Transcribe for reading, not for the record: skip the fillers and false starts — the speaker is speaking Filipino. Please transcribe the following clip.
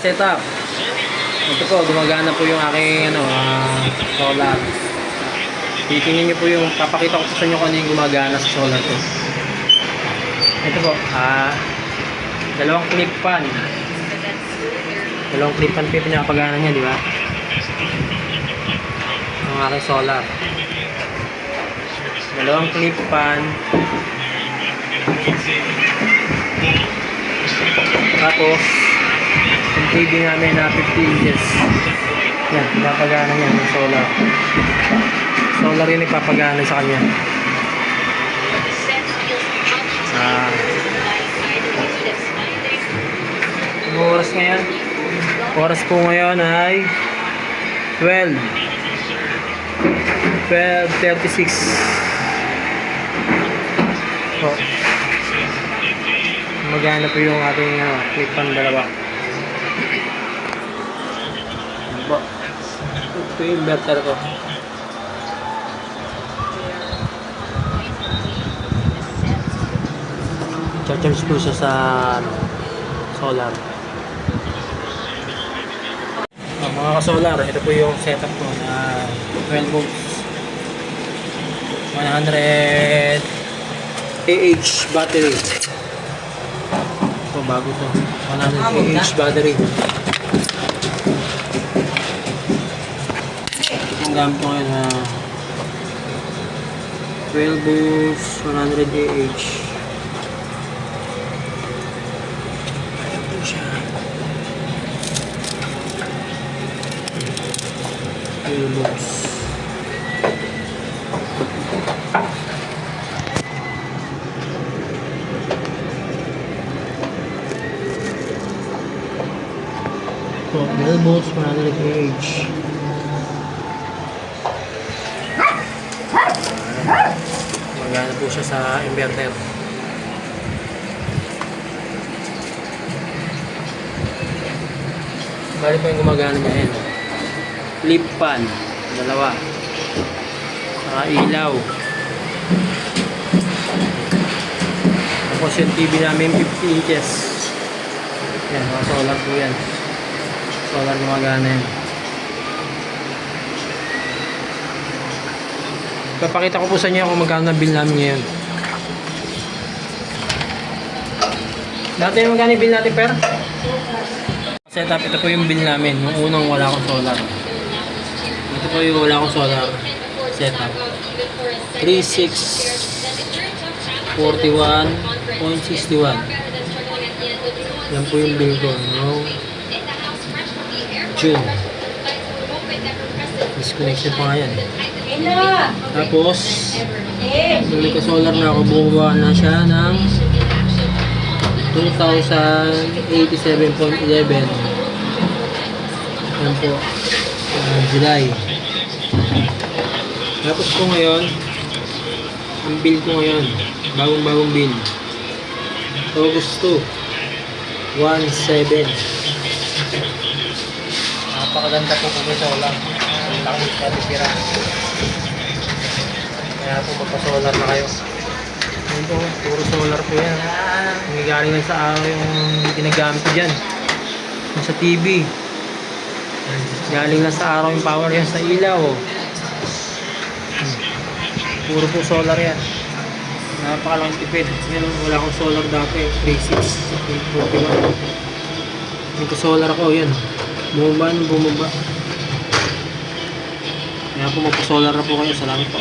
Setup. Ito po, gumagana po yung aking solar. Titingnan nyo po yung, papakita ko sa inyo kung ano yung gumagana sa solar ko. Ito po, dalawang clip fan. Dalawang clip fan po yung pinapagana niya, di ba? Ang aking solar. Dalawang clip fan. Tapos, yung TV namin na 50 inches. Yan, pinapagana niya yung solar. Solar yun ipapagana sa kanya. Ang oras ngayon? Oras po ngayon ay 12:36 po. Magana po yung ating clip fan dalawa. Ano po? Ito yung inverter ko. Charge po siya sa solar. Mga ka-solar, ito po yung setup ko na 12 volts 100 AH battery. Ito bago to, 100 AH battery. Ito yung gamit ko ngayon na 12 volts 100 AH. Looks. So, elbows, 100 AH. Magana po siya sa inverter. Bali po yung gumagana niya yan. Clip fan, dalawa. Saka ilaw. Tapos yung TV namin 50 inches. Yan, mga solar po yan. Solar gumagana yan. Papakita ko po sa inyo kung magkano na bill namin ngayon. Dati magkano yung bill natin, per? Setup, ito po yung bill namin. Nung unang wala akong solar. Ito po yung wala akong solar setup. 3641.61. Yan po yung bill ko no June. Disconnection pa nga yan. Tapos nung nagka-solar na ako, bumaba na siya ng 2,087.11. Yan po, July. Tapos po ngayon, ang bill ko ngayon, bagong bill, August 2, 1,700. Napakaganda po kami sa solar. Ang laki sa titira. Kaya po magpa-solar na kayo. Ayun po, puro solar po yan. Nangigaling lang sa araw yung ginagamit ko dyan. Yung sa TV. Galing lang sa araw yung power yan sa ilaw. Puro po solar yan. Napakalang tipid. Ngayon, wala akong solar dati. 36.41. Nagka-solar ako, yan. Bumaba. Kaya po magpa-solar na po kayo. Salamat po.